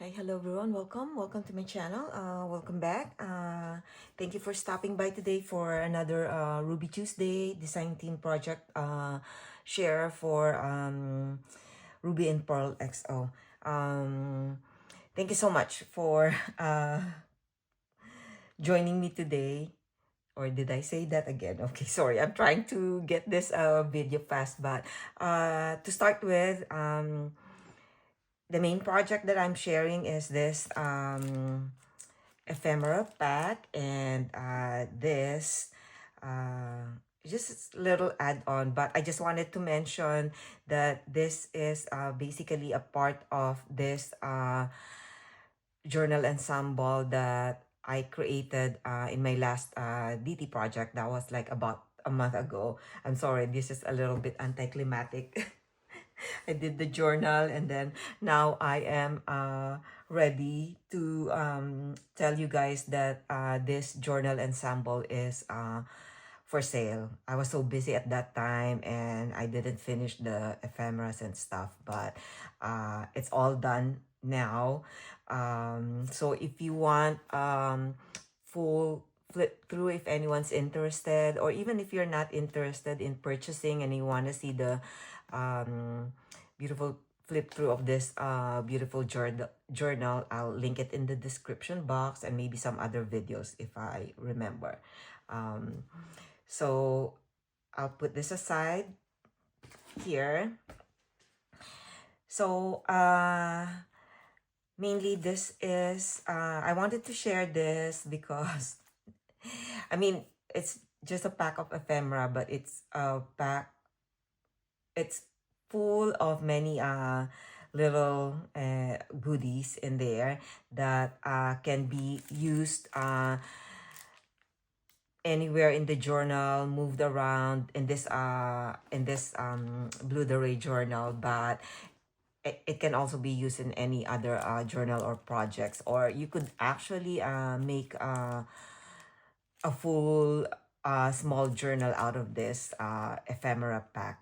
Hi, hello everyone. Welcome to my channel. Welcome back. Thank you for stopping by today for another Ruby Tuesday design team project share for Ruby and Pearl XO. Thank you so much for joining me today. Or did I say that again? Okay, sorry. I'm trying to get this video fast, but to start with, the main project that I'm sharing is this ephemera pack, and this uh, just a little add-on, but I just wanted to mention that this is basically a part of this journal ensemble that I created in my last DT project. That was like about a month ago. I'm sorry, this is a little bit anticlimactic. I did the journal, and then now I am ready to tell you guys that this journal ensemble is for sale. I was so busy at that time and I didn't finish the ephemeras and stuff, but it's all done now. So if you want full flip through, if anyone's interested, or even if you're not interested in purchasing and you want to see the beautiful flip through of this beautiful journal, I'll link it in the description box, and maybe some other videos if I remember. So I'll put this aside here. So mainly this is I wanted to share this because I mean, it's just a pack of ephemera, but it's a pack, it's full of many little goodies in there that can be used anywhere in the journal, moved around in this Blue the Ray journal, but it can also be used in any other journal or projects, or you could actually make a full small journal out of this ephemera pack.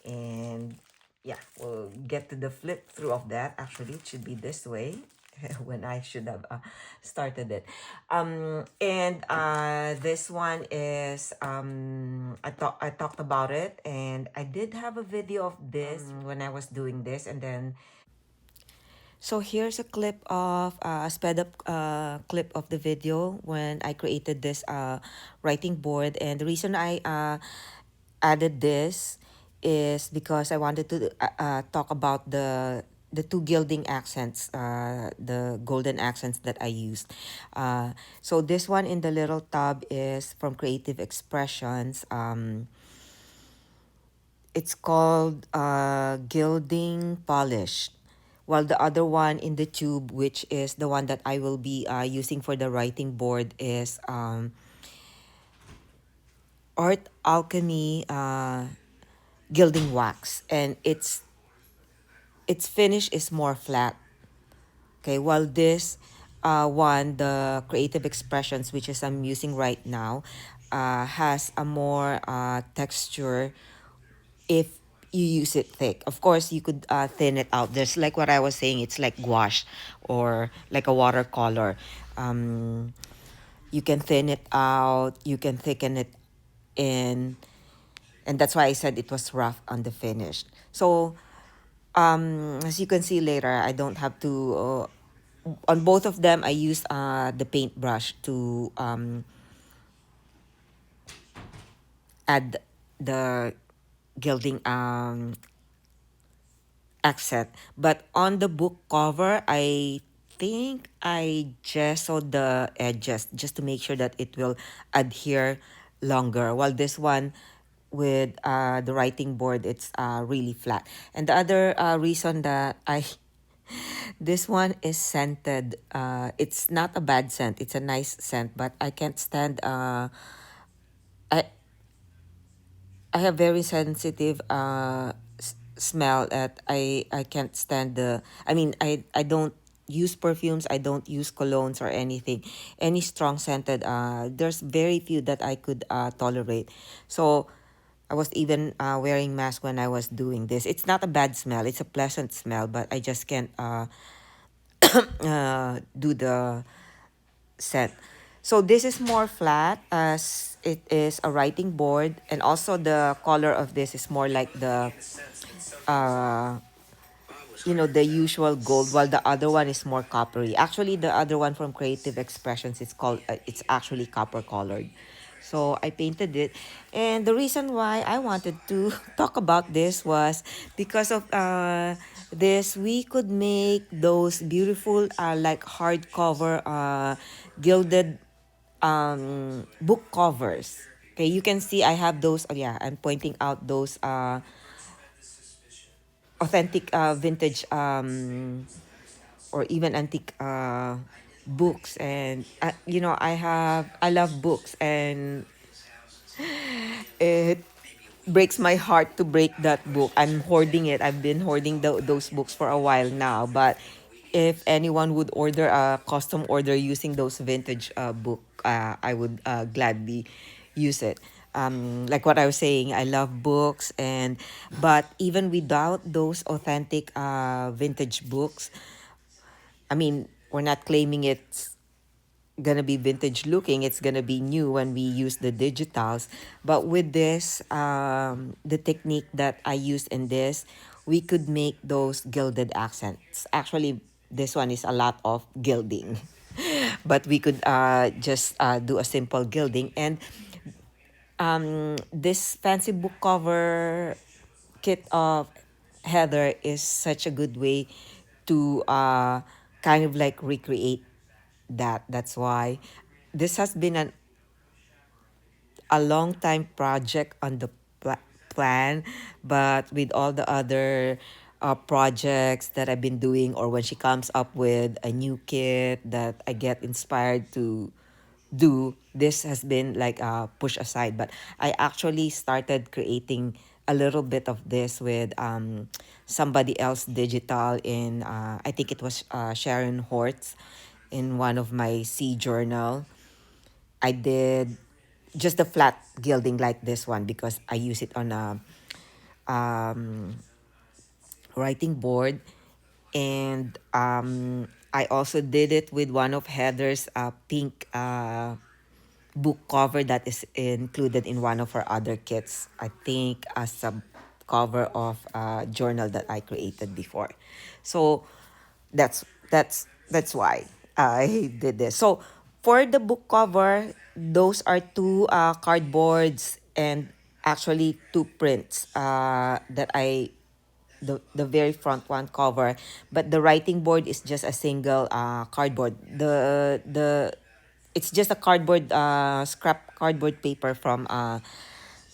And yeah, we'll get to the flip through of that. Actually, it should be this way when I should have started it. And this one is I talked about it, and I did have a video of this when I was doing this, and then so here's a clip of a sped up clip of the video when I created this writing board. And the reason I added this is because I wanted to talk about the two gilding accents, the golden accents that I used. So this one in the little tub is from Creative Expressions. It's called Gilding Polish, while the other one in the tube, which is the one that I will be using for the writing board, is Art Alchemy Gilding Wax, and its finish is more flat. Okay, while this one, the Creative Expressions, which is I'm using right now, has a more texture if you use it thick. Of course, you could thin it out. There's like what I was saying, it's like gouache or like a watercolor. Um, you can thin it out, you can thicken it in, and that's why I said it was rough on the finish. So, as you can see later, I don't have to. On both of them, I used the paintbrush to add the gilding accent. But on the book cover, I think I gessoed the edges just to make sure that it will adhere longer. While this one with the writing board, it's really flat. And the other reason that I this one is scented. It's not a bad scent. It's a nice scent, but I can't stand. I I have very sensitive smell that I can't stand the. I mean, I don't use perfumes. I don't use colognes or anything. Any strong scented. There's very few that I could tolerate. So I was even wearing mask when I was doing this. It's not a bad smell. It's a pleasant smell, but I just can't do the set. So this is more flat as it is a writing board, and also the color of this is more like the uh the usual gold, while the other one is more coppery. Actually, the other one from Creative Expressions, it's actually copper colored. So I painted it, and the reason why I wanted to talk about this was because of this. We could make those beautiful like hardcover gilded book covers. Okay, you can see I have those. Oh yeah, I'm pointing out those authentic vintage or even antique books. And I love books, and it breaks my heart to break that book. I'm hoarding it. I've been hoarding those books for a while now. But if anyone would order a custom order using those vintage book, I would gladly use it. Like what I was saying, I love books, and but even without those authentic vintage books, I mean, we're not claiming it's gonna be vintage looking. It's gonna be new when we use the digitals. But with this, the technique that I used in this, we could make those gilded accents. Actually, this one is a lot of gilding, but we could just do a simple gilding. And this fancy book cover kit of Heather is such a good way to kind of like recreate that. That's why this has been a long time project on the plan, but with all the other projects that I've been doing, or when she comes up with a new kit that I get inspired to do, this has been like pushed aside. But I actually started creating a little bit of this with somebody else digital in I think it was Sharon Hortz in one of my C journal. I did just a flat gilding like this one because I use it on a writing board. And I also did it with one of Heather's pink book cover that is included in one of her other kits. I think as a cover of a journal that I created before. So that's why I did this. So for the book cover, those are two cardboards and actually two prints that I the very front one cover, but the writing board is just a single cardboard. The It's just a cardboard scrap cardboard paper from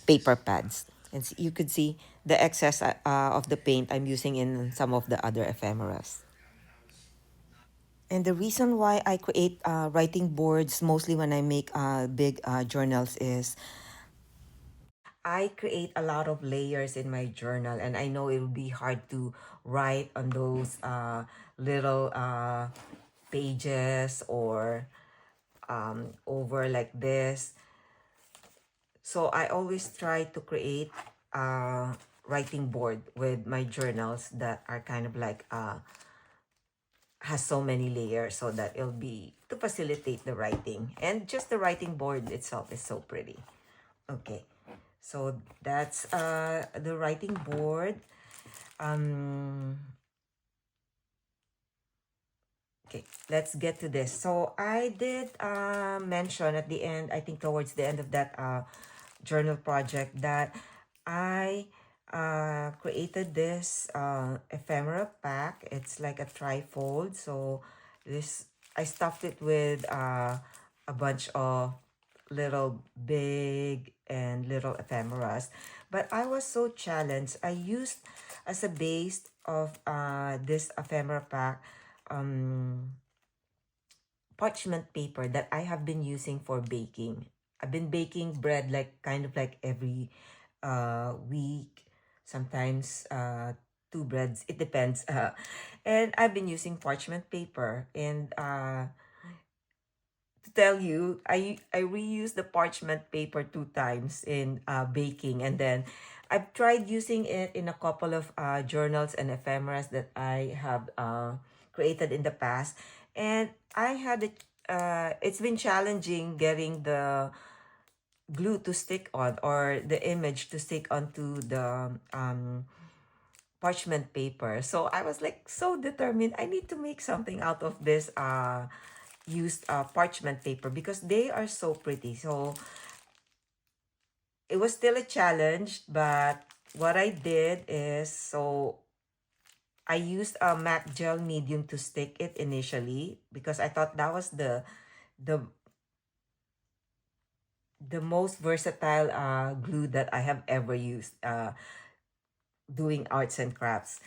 paper pads. And you could see the excess of the paint I'm using in some of the other ephemeras. And the reason why I create writing boards mostly when I make big journals is I create a lot of layers in my journal, and I know it will be hard to write on those little pages or over like this. So I always try to create a writing board with my journals that are kind of like has so many layers, so that it'll be to facilitate the writing. And just the writing board itself is so pretty. Okay, so that's the writing board. um okay, let's get to this. So I did mention at the end, I think towards the end of that journal project, that I created this ephemera pack. It's like a trifold. So this, I stuffed it with a bunch of little big and little ephemeras. But I was so challenged. I used as a base of this ephemera pack parchment paper that I have been using for baking. I've been baking bread like kind of like every week, sometimes two breads. It depends. And I've been using parchment paper. And to tell you, I reused the parchment paper two times in baking, and then I've tried using it in a couple of journals and ephemeras that I have created in the past. And I had it, it's been challenging getting the glue to stick on, or the image to stick onto the parchment paper. So I was like so determined. I need to make something out of this used parchment paper because they are so pretty. So it was still a challenge, but what I did is, so I used a matte gel medium to stick it initially because I thought that was the the most versatile glue that I have ever used doing arts and crafts.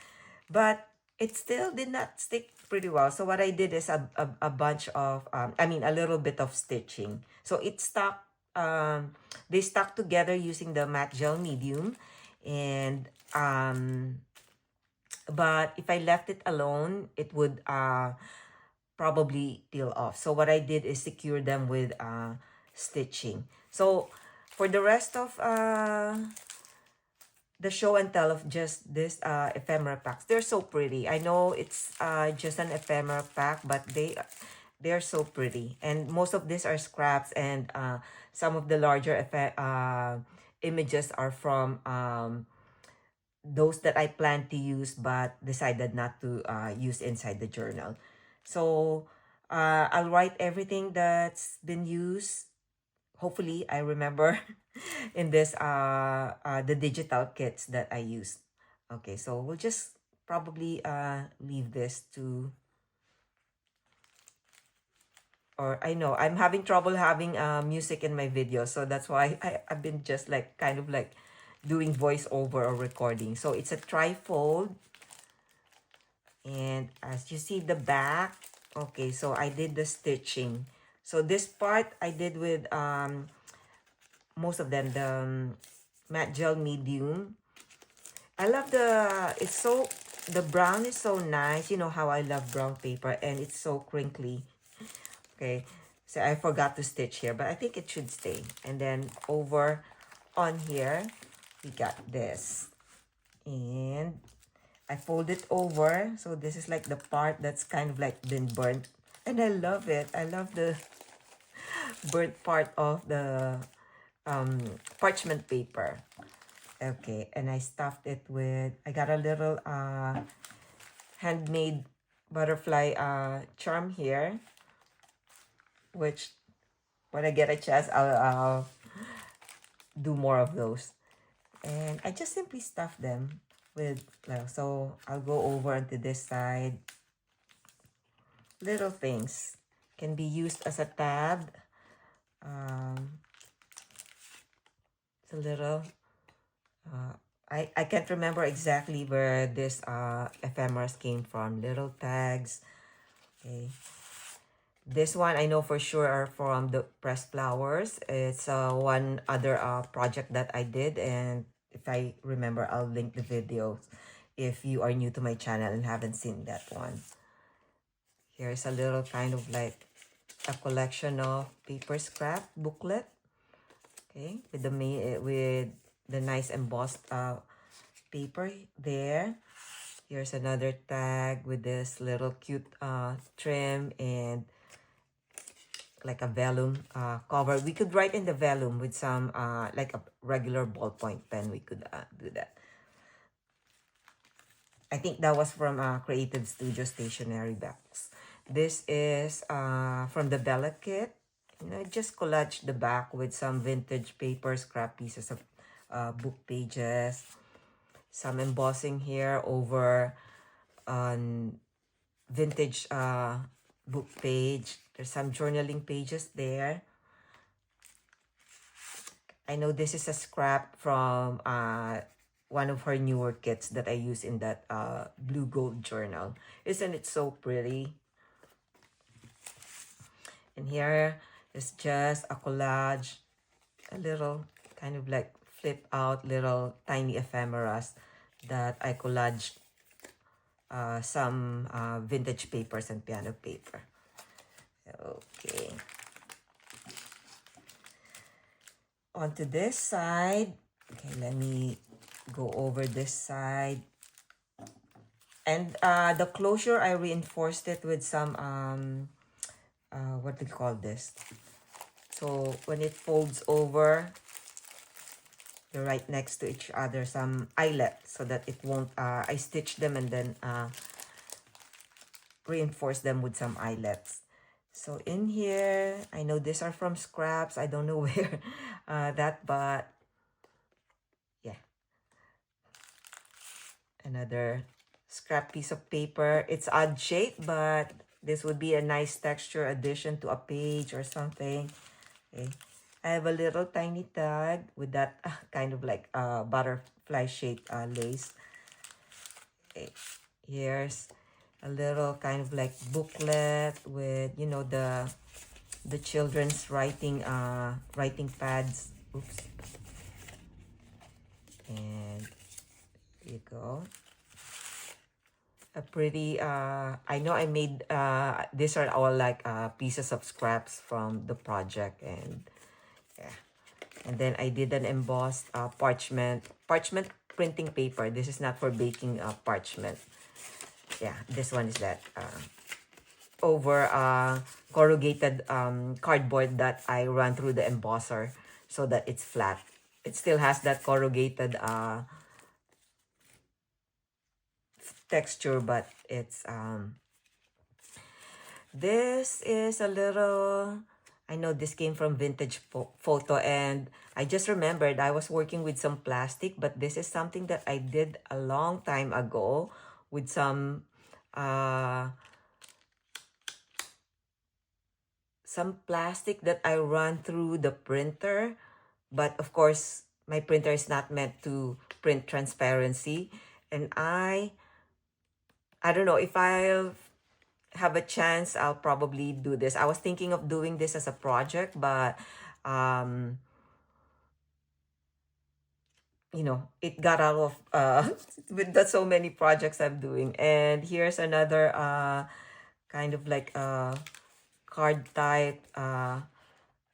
But it still did not stick pretty well. So what I did is a bunch of, I mean, a little bit of stitching. So it stuck, they stuck together using the matte gel medium. And, but if I left it alone, it would probably peel off. So what I did is secure them with stitching. So for the rest of the show and tell of just this ephemera packs, they're so pretty. I know it's just an ephemera pack, but they're so pretty. And most of these are scraps, and some of the larger images are from those that I plan to use but decided not to use inside the journal. So I'll write everything that's been used. Hopefully, I remember in this the digital kits that I used. Okay, so we'll just probably leave this to, or I know I'm having trouble having music in my video, so that's why I've been just like kind of like doing voiceover or recording. So it's a trifold, and as you see the back, okay, so I did the stitching. So this part I did with most of them the matte gel medium. I love it's so, the brown is so nice. You know how I love brown paper, and it's so crinkly. Okay, so I forgot to stitch here, but I think it should stay. And then over on here, we got this. And I fold it over. So this is like the part that's kind of like been burnt. And I love it. I love the burnt part of the parchment paper. Okay, and I stuffed it with, I got a little handmade butterfly charm here, which when I get a chance, I'll do more of those. And I just simply stuff them with, so I'll go over onto this side. Little things can be used as a tab. It's a little, I can't remember exactly where this ephemeras came from. Little tags. Okay. This one I know for sure are from the pressed flowers. It's one other project that I did, and if I remember, I'll link the videos if you are new to my channel and haven't seen that one. Here's a little kind of like a collection of paper scrap booklet. Okay, with the nice embossed paper there. Here's another tag with this little cute trim and like a vellum cover. We could write in the vellum with some like a regular ballpoint pen. We could do that. I think that was from Creative Studio Stationery Box. This is from the Bella kit. You know, just collage the back with some vintage paper, scrap pieces of book pages, some embossing here over on vintage book page. There's some journaling pages there. I know this is a scrap from one of her newer kits that I use in that blue gold journal. Isn't it so pretty? And here is just a collage, a little kind of like flip out little tiny ephemeras that I collaged some vintage papers and piano paper. Okay. Onto this side. Okay, let me go over this side. And the closure, I reinforced it with some, what do you call this? So when it folds over, they're right next to each other, some eyelet, so that it won't, I stitch them and then reinforce them with some eyelets. So in here, I know these are from scraps. I don't know where but yeah, another scrap piece of paper. It's odd shape, but this would be a nice texture addition to a page or something. Okay. I have a little tiny tag with that kind of like butterfly shaped lace. Okay. Here's a little kind of like booklet with, you know, the children's writing pads. Oops. And here you go. A pretty I know I made these are all like pieces of scraps from the project, and yeah. And then I did an embossed parchment printing paper. This is not for baking parchment. Yeah, this one is that over corrugated cardboard that I run through the embosser so that it's flat. It still has that corrugated texture, but it's this is a little, I know this came from vintage photo, and I just remembered I was working with some plastic, but this is something that I did a long time ago with some plastic that I run through the printer. But of course, my printer is not meant to print transparency. And I don't know, if I'll have a chance, I'll probably do this. I was thinking of doing this as a project, but you know, it got out of with the so many projects I'm doing. And here's another kind of like card type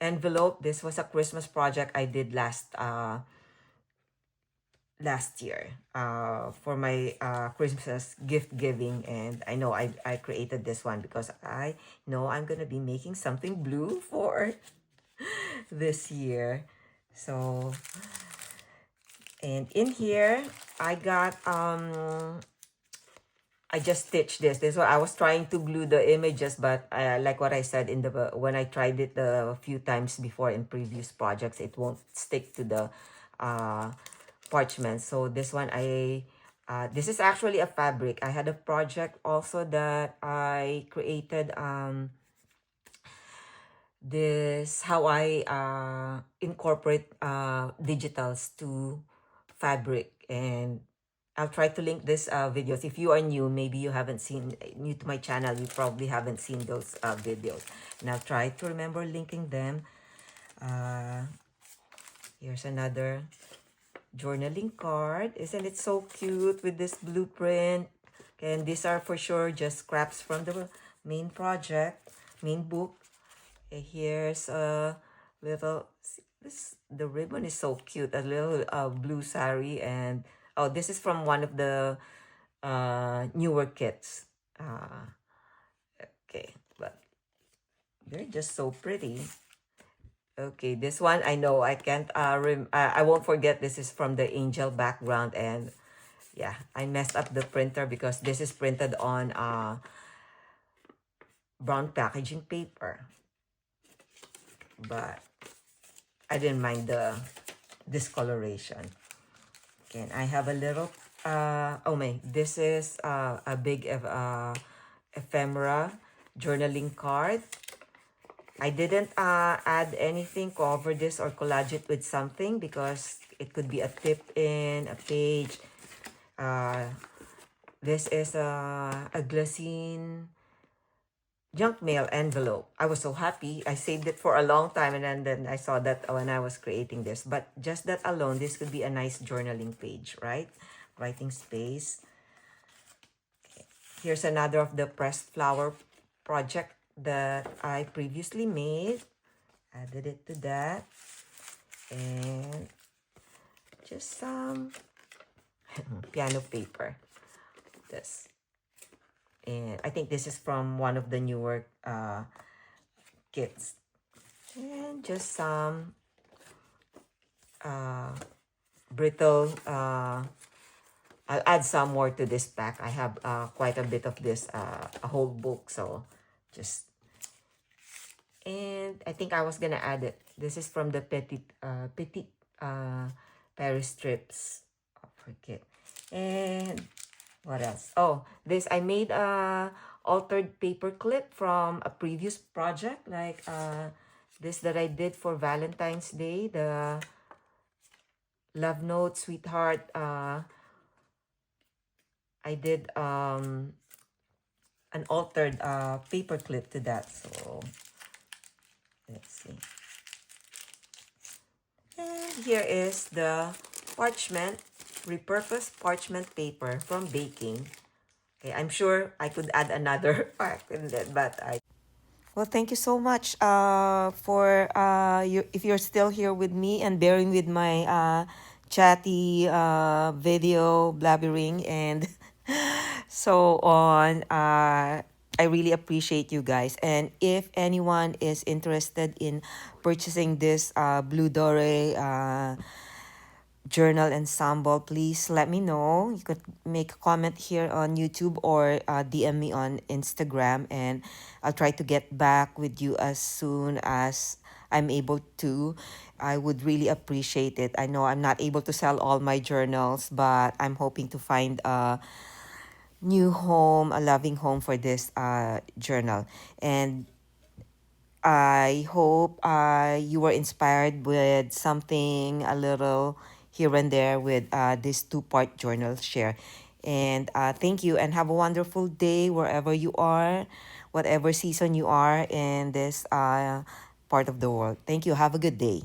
envelope. This was a Christmas project I did last year for my Christmas gift giving, and I know I created this one because I know I'm gonna be making something blue for this year. So, and in here I got I just stitched this. This is what I was trying to glue the images, but like what I said in the when I tried it a few times before in previous projects, it won't stick to the parchment. So this one this is actually a fabric. I had a project also that I created this how I incorporate digitals to fabric, and I'll try to link this videos. If you are new, maybe you haven't seen, new to my channel, you probably haven't seen those videos, and I'll try to remember linking them. Here's another journaling card. Isn't it so cute with this blueprint? And these are for sure just scraps from the main project, main book. Okay, here's a little, the ribbon is so cute, a little blue sari, and oh, this is from one of the newer kits. Okay, but they're just so pretty. Okay, this one I know I can't I won't forget. This is from the angel background, and yeah, I messed up the printer because this is printed on brown packaging paper, but I didn't mind the discoloration. Okay, and I have a little oh my, this is a big ephemera journaling card. I didn't add anything, cover this or collage it with something because it could be a tip in a page. This is a glassine junk mail envelope. I was so happy. I saved it for a long time, and then I saw that when I was creating this. But just that alone, this could be a nice journaling page, right? Writing space. Okay. Here's another of the pressed flower project that I previously made. Added it to that. And just some piano paper. This. And I think this is from one of the newer kits. And just some uh, brittle. I'll add some more to this pack. I have quite a bit of this, a whole book. So just, and I think I was gonna add it. This is from the Petit Paris Strips. Oh, forget. And what else? Oh, this I made a altered paper clip from a previous project, like this that I did for Valentine's Day, the love note, sweetheart. I did an altered paper clip to that. So let's see. And here is the parchment, repurposed parchment paper from baking. Okay, I'm sure I could add another pack in that, but I. Well, thank you so much for you, if you're still here with me and bearing with my chatty video blabbering and so on. I really appreciate you guys. And if anyone is interested in purchasing this Blue Dore journal ensemble, please let me know. You could make a comment here on YouTube or DM me on Instagram, and I'll try to get back with you as soon as I'm able to. I would really appreciate it. I know I'm not able to sell all my journals, but I'm hoping to find a new home, a loving home for this journal. And I hope you were inspired with something a little here and there with this two-part journal share. And thank you, and have a wonderful day wherever you are, whatever season you are in this part of the world. Thank you. Have a good day.